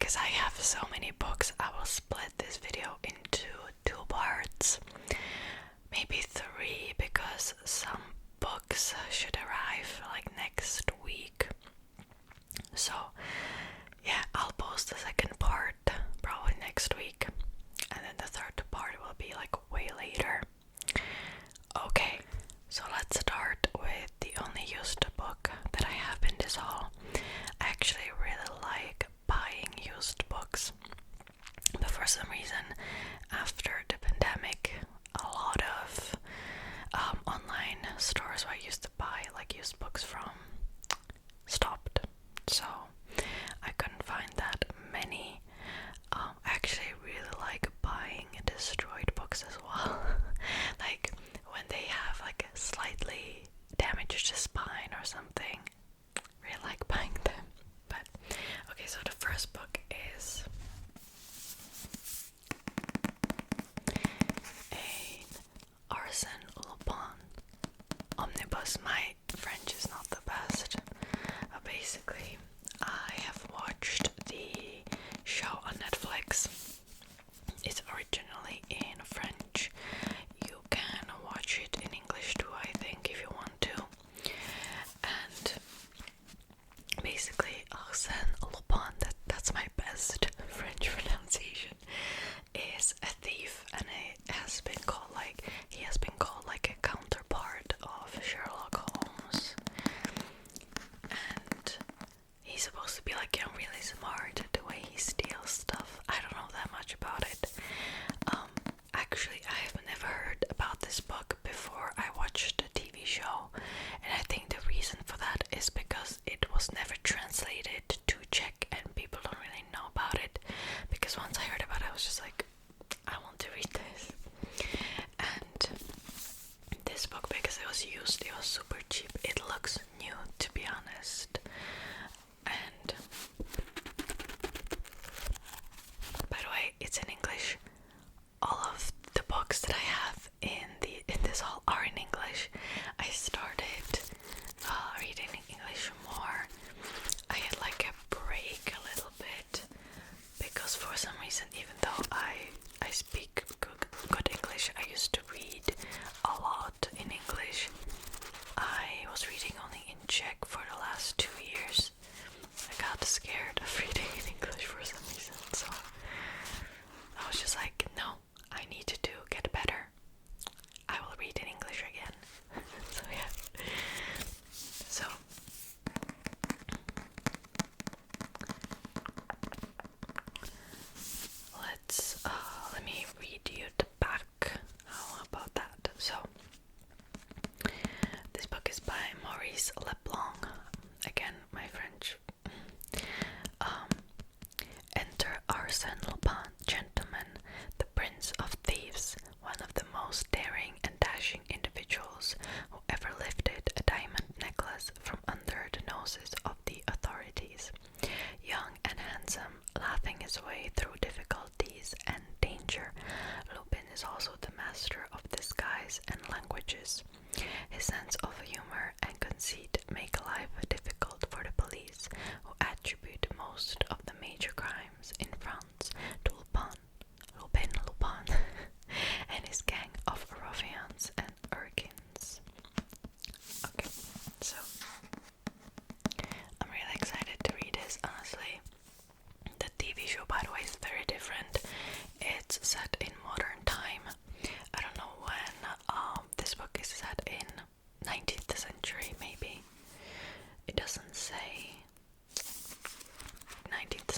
because I have so many books, I will split this video into 2 parts, maybe 3, because some books should arrive like next week. So yeah, I'll post the second part probably next week, and then the third part will be like way later. Okay, so let's start with the only used book that I have in this haul. I actually really like buying used books, but for some reason after the pandemic a lot of online stores where I used to buy like used books from stopped, so I couldn't find that many. I actually really like buying destroyed books as well. Like when they have like a slightly damaged spine or something, really like buying them. But okay, so the first book is an Arsène Lupin omnibus. My French is not the best. Basically, I have watched the show on Netflix. It's originally in French. You can watch it in English too, I think, if you want to. And basically, Arsène Lupin, that's my best French pronunciation, is a thief, and he has been called like a counterpart of Sherlock Holmes. And he's supposed to be like really smart the way he steals stuff. I don't know that much about it. Actually, I have never heard about this book before I watched the TV show, and I think the reason for that is because it was never translated to Czech and people don't really know about it. Because once I heard about it, I was just like, I want to read this. And this book, because it was used, it was super cheap. It looks new, to be honest. And by the way, it's in English. All of the books that I have in this haul are in English. I started reading English more. I had like a break a little bit because for some reason, even though I speak good English, I used to read a lot in English. I was reading only in Czech for the last 2 years. I got scared of reading in English for some reason, so I was just like, no, I need to get better. I will read in English again. So yeah. So let me read you the back. How about that? So this book is by Maurice Leblanc. Again, my French. Enter Arsène Lupin, gentleman, the prince of thieves, one of the most daring and dashing individuals who ever lifted a diamond necklace from under the noses of the authorities. Young and handsome, laughing his way through difficulties and danger, Lupin is also the master of disguise and languages. His sense of humor and conceit make life difficult for the police, who attribute most of the major crimes in France to Lupin, and his gang of ruffians and urchins. Okay, so I'm really excited to read this, honestly. The TV show, by the way, is very different. It's set in modern time. I don't know when. This book is set in 19th century, maybe. It doesn't say 19th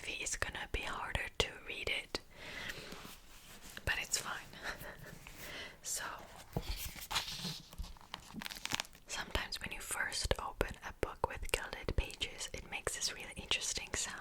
heavy, it's gonna be harder to read it, but it's fine. So sometimes when you first open a book with gilded pages, it makes this really interesting sound.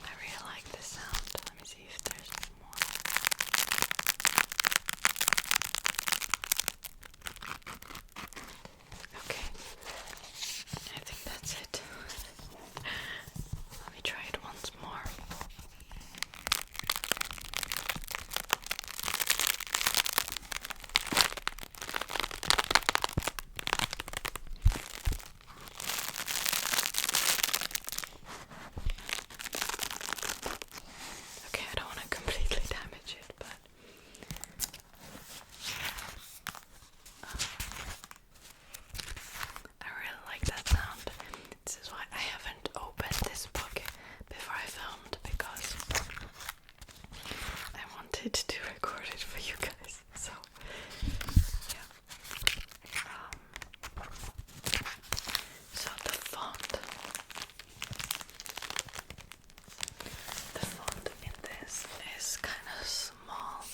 I really like this sound. Let me see if there's more. Okay, I think that's it. Let me try it once more. Okay, I don't want to completely damage it, but I really like that sound. This is why I haven't opened this book before I filmed, because I wanted to record it for you guys. So yeah. So the font in this is kind of small,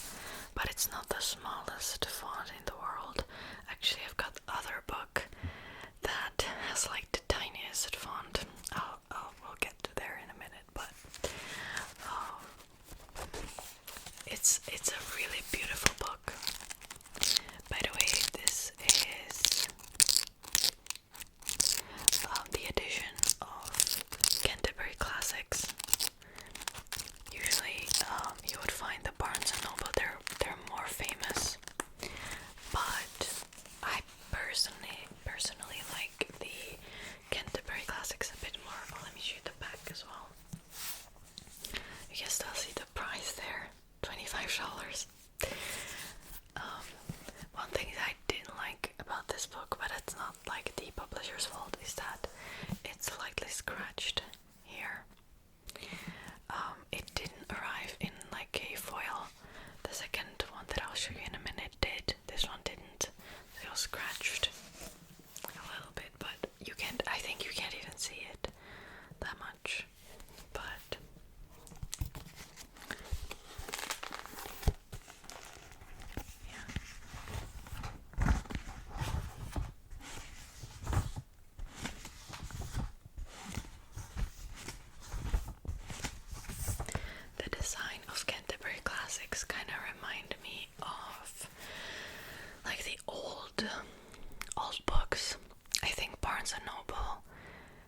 but it's not the smallest font in the world. Actually, I've got other book that has like the tiniest font. We'll get to there in a minute, but it's a really beautiful book. By the way, this is the edition of Canterbury Classics. Usually, you would find the Barnes and Noble. They're more famous, but I personally like the Canterbury Classics a bit more. Oh, let me show you the back as well. You can still see the price there, $25. One thing that I didn't like about this book, but it's not like the publisher's fault, is that it's slightly scratched here. It didn't arrive in like a foil. The second one that I'll show you in a minute did. This one didn't. It was scratched a little bit, but you can't. I think you can't even see it that much. But yeah. The design of Canterbury Classics kind of remind me of like the old books. I think Barnes and Noble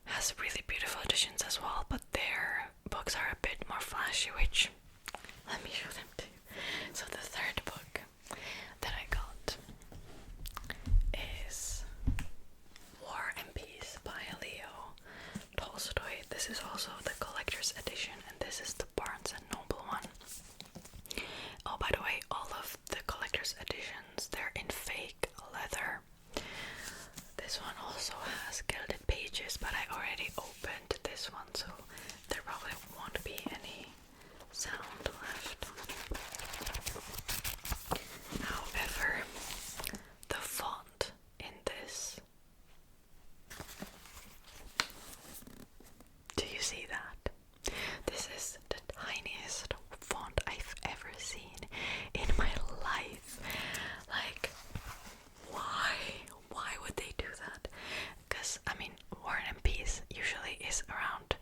has really beautiful editions as well, but their books are a bit more flashy, which let me show them to you. So the third book that I got is War and Peace by Leo Tolstoy. This is also the collector's edition, and this is the Barnes and Noble one. Oh, by the way, all of the collector's editions, they're in fake leather. This one also has gilded pages, but I already opened this one, so there probably won't be any sound left. However, the font in this, do you see that? This is the tiniest font I've ever seen in my life. Like, why would they do that? Because I mean, War and Peace usually is around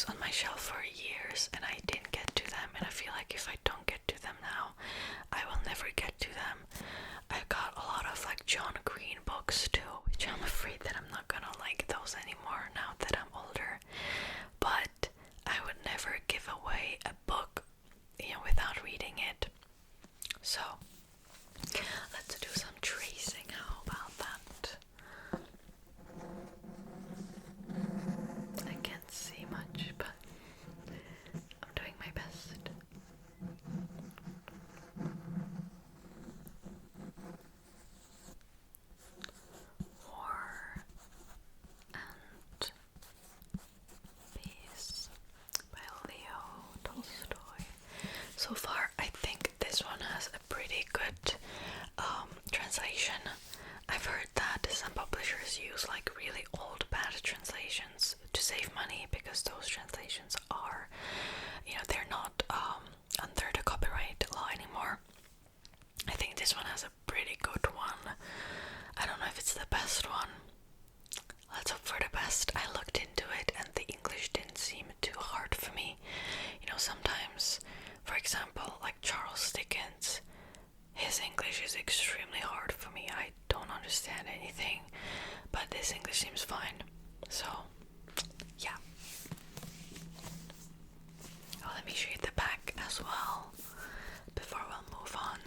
books on my shelf for years and I didn't get to them, and I feel like if I don't get to them now, I will never get to them. I got a lot of like John Green books too, which I'm afraid that I'm not gonna like those anymore now that I'm older. But I would never give away a book, without reading it. So let's do some tracing. How about that? I can't see much, but I'm doing my best. War and Peace by Leo Tolstoy. So far, I think this one has a pretty good translation. I've heard that some publishers use like really old bad translations to save money because those translations are, they're not under the copyright law anymore. I think this one has a pretty good one. I don't know if it's the best one. Let's hope for the best. I looked into it and the English didn't seem too hard for me. Sometimes, for example, like Charles Dickens, his English is extremely hard for me. I don't understand anything, but this English seems fine. So, yeah. Oh, let me show you the back as well before we'll move on.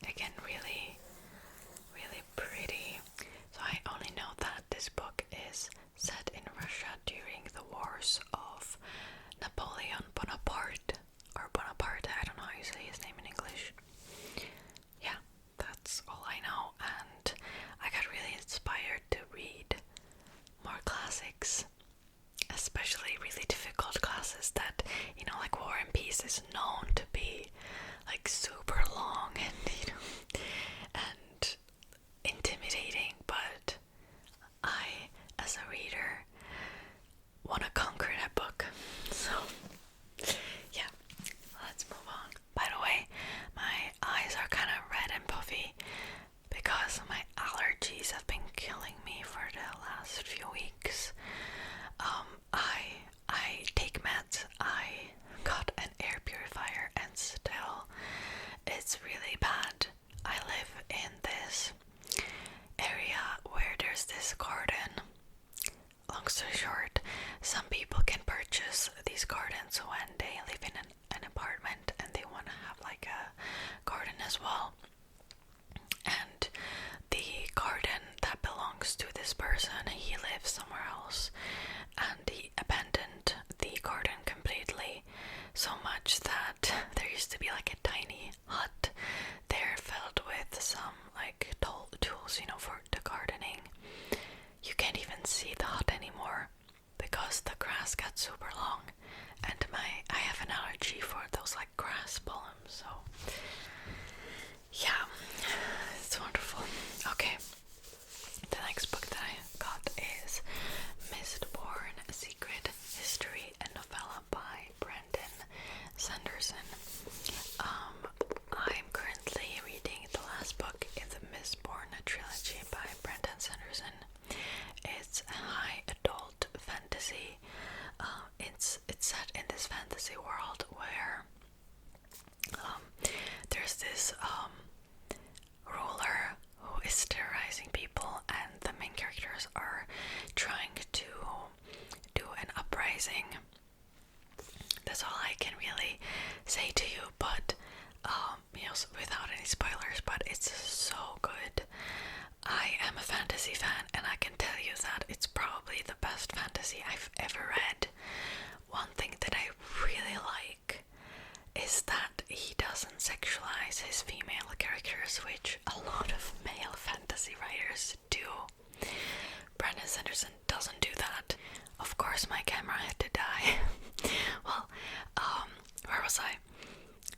Again, really, really pretty. So I only know that this book is set in Russia during the wars of Napoleon Bonaparte, or Bonaparte, I don't know how you say his name in English. Yeah, that's all I know, and I got really inspired to read more classics, especially really difficult classes that, like War and Peace is known to be like super long and, and intimidating, but I, as a reader, want to conquer that book. So, yeah, let's move on. By the way, my eyes are kind of red and puffy because my allergies have been killing me for the last few weeks. I take meds. I got an air purifier and still it's really bad. I live in this area where there's this garden. Long story short, some people can purchase these gardens when they live in an apartment and they want to have like a garden as well. And the garden that belongs to this person, he lives somewhere else, and he abandoned the garden completely, so much that there used to be like a tiny hut there filled with some like tools, for the gardening. You can't even see the hut anymore because the grass got super long, and I have an allergy for those like grass pollens, so yeah, it's wonderful. Okay, the next book that I got is Mistborn, A Secret History, a novella by Brandon Sanderson. I'm currently reading the last book in the Mistborn trilogy by Brandon Sanderson. It's a high adult fantasy. It's set in this fantasy world where there's this ruler who is terrorizing people, and the main characters are trying to do an uprising. That's all I can really say to you, but without any spoilers, but it's so good. I am a fantasy fan, and I can tell you that it's probably the best fantasy I've ever read. One thing that I really like is that he doesn't sexualize his female characters, which a lot of male fantasy writers do. Brandon Sanderson doesn't do that. Of course, my camera had to die. Well, where was I?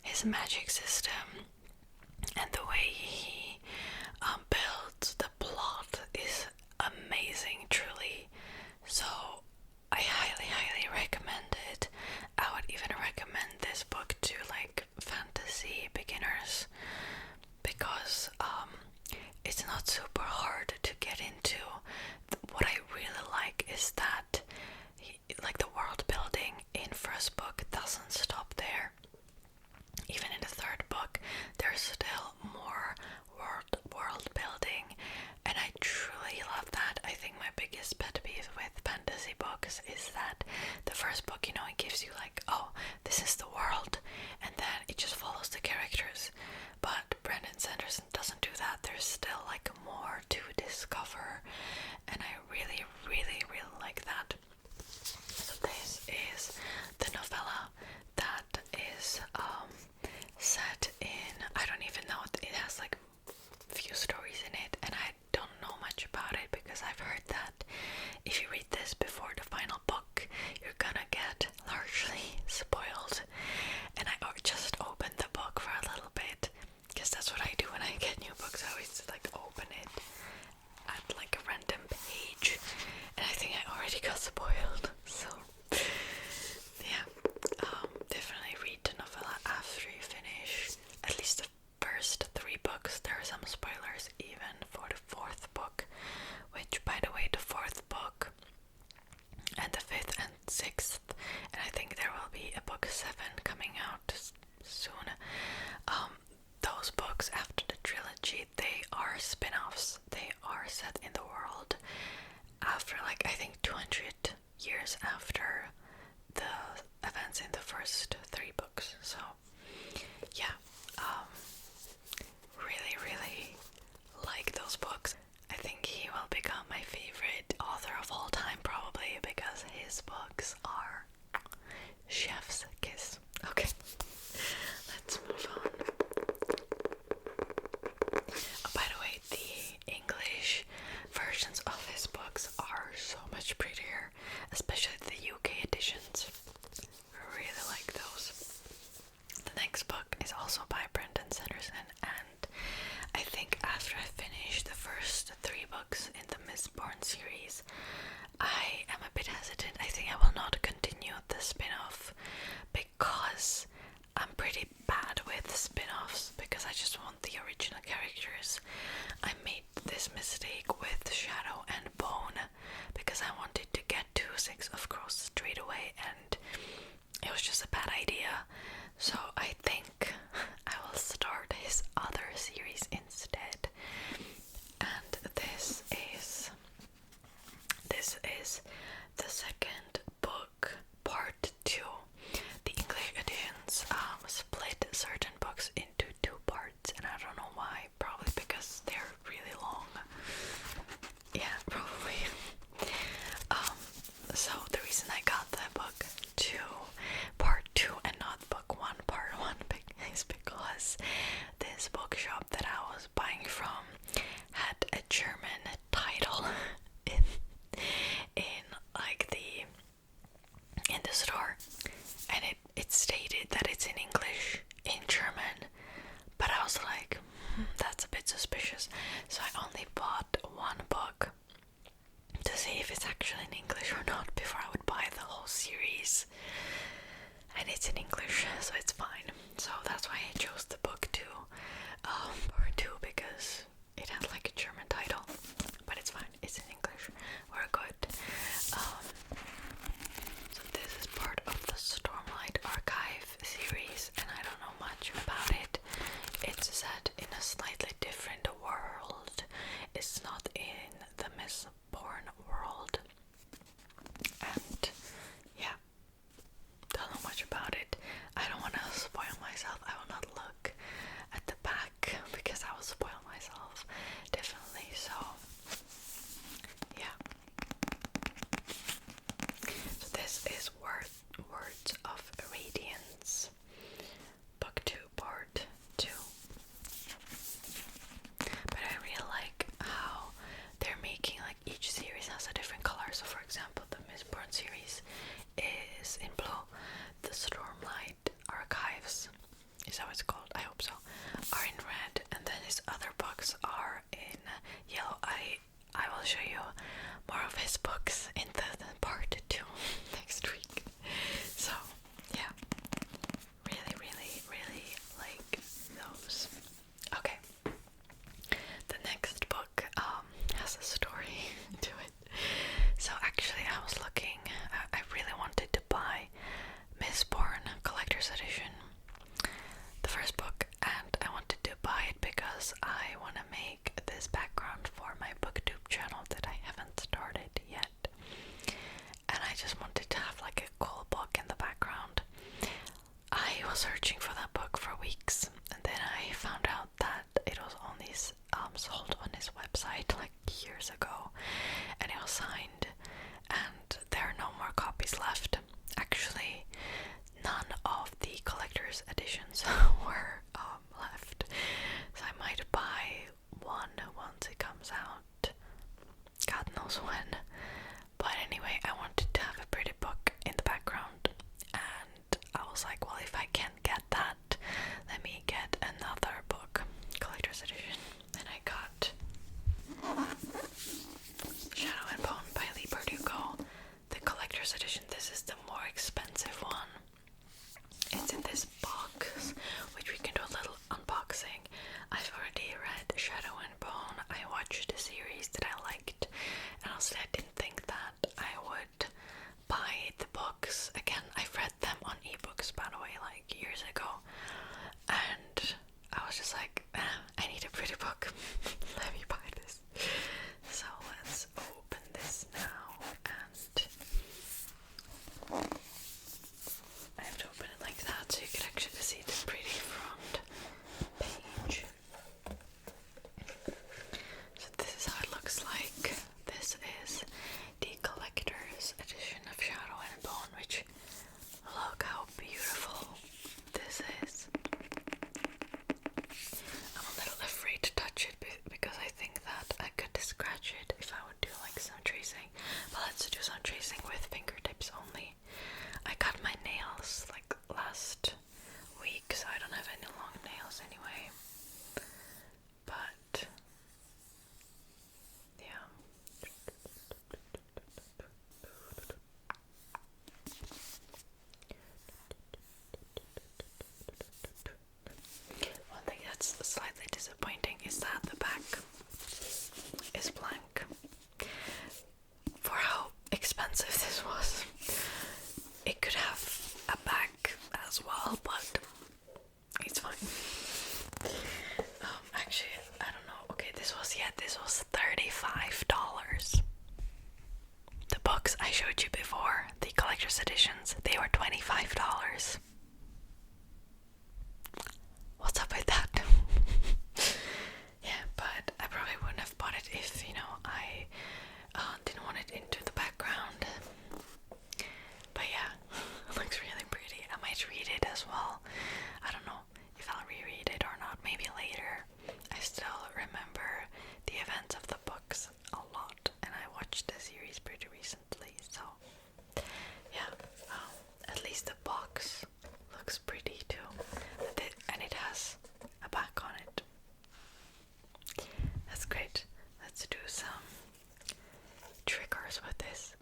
His magic system and the way he builds the plot is amazing, truly. So I highly recommend it. I would even recommend this book to like fantasy beginners because it's not super hard to get into. What I really like is that the world building this is that the first book, you know, it gives you like, oh, this is the world, and then it just follows the characters. But Brandon Sanderson doesn't do that. There's still like more to discover, and I really, really, really like that. So this is the novella that is set in, I don't even know, it has like few stories in it, and I don't know much about it because I've heard that if you read this before the final book, you're gonna get largely spoiled. And I just opened the book for a little bit, because that's what I do when I get new books. I always like open it at like a random page, and I think I already got spoiled. So yeah, definitely read the novella after you finish at least the first 3 books. There are some spoilers even for the 4th book, which, by the way, the 4th book and the 5th and 6th, and I think there will be a book 7 coming out soon. Those books after the trilogy, they are spin-offs. They are set in the world after, like, I think 200 years after the events in the first 3 books. So yeah, really, really like those books. I think he will become my favorite author of all time, probably, because his books are chef's kiss. Okay, let's move on. Oh, by the way, the English versions of his books are so much prettier, especially the UK editions. I really like those. The next book is also by Brandon Sanderson, and I think after I finish the first 3 books in the Mistborn series, I am a bit hesitant. I think I will not continue the spin-off because I'm pretty bad with spin-offs, because I just want the original characters. I made this mistake with Shadow and Bone because I wanted to get to 6 of Crows straight away, and it was just a bad idea. So I think I will start his other series instead. And this is the 2nd book, part 2. The English editions split certain books into 2 parts, and I don't know why. Probably because they're really long. Yeah, probably. So the reason I got the book 2, part 2, and not book 1, part 1, is because this bookshop that I was buying from had a German title in like in the store, and it stated that it's in English in German, but I was like, that's a bit suspicious. So I only bought 1 book to see if it's actually in English or not before I would buy the whole series, and it's in English, so it's fine. So that's why I chose the book 2, part 2, because it had like a German title, but it's fine, it's in English, we're good. So this is part of the Stormlight Archive series, and I don't know much about it. It's set in a slightly different world. It's not in the Mistborn world, and yeah, don't know much about it. I don't want to spoil myself. I will not look at the back because I will spoil myself, definitely. So yeah, so this is Words of Radiance, book 2, part 2. But I really like how they're making, like, each series has a different color. So for example, the Mistborn series is in blue, the Stormlight Archives, is that what it's called? I hope so, are in red, and then his other books are in yellow. I will show you more of his books in the part 2 next week. So yeah, really, really, really like those. Okay, the next book has a story to it. So actually I was looking, I really wanted to buy Mistborn Collector's Edition, the first book, and I wanted to buy it because I want to make this background for my booktube channel that I haven't started yet. And collector's edition. This is the more expensive one. It's in this box, which we can do a little unboxing. I've already read Shadow and Bone. I watched a series that I liked, and honestly I didn't think that I would buy the books again. I've read them on ebooks, by the way, like years ago, and I was just like, I need a pretty book. Let me buy this. So let's open this now, and I have to open it like that so you can actually see the pretty front page. So this is how it looks like. This is the collector's edition of Shadow and Bone, which, look how beautiful this is. I'm a little afraid to touch it because I think that I could scratch it if I would do like some tracing. But let's do some tracing with fingertips only. I cut my nails like last week, so I don't have any long nails anyway. But yeah. One thing that's slightly disappointing is that the back is blank. For how expensive this was, it could have a back as well, but it's fine. Actually, I don't know. Okay, this was $35. The books I showed you before, the collector's editions, they were $25. What's up with that? Yeah, but I probably wouldn't have bought it if, I didn't want it into the background. But yeah, it looks really pretty. I might read it as well. I don't know if I'll reread it or not, maybe later. I still remember the events of the books a lot, and I watched the series pretty recently, so yeah, at least the box looks pretty too, and it has a back on it. That's great. Let's do some triggers with this,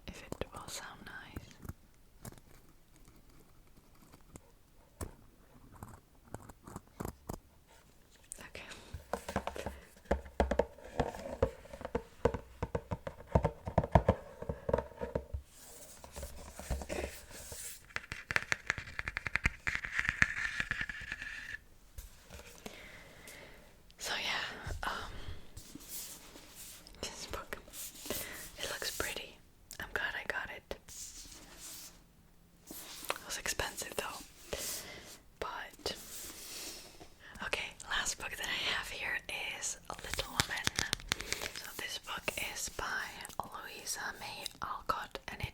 if it will sound nice. Okay. So yeah, this book, it looks pretty. I'm glad I got it. It was expensive though. But okay, last book that I have here is A Little Woman. So this book is by Louisa May Alcott, and it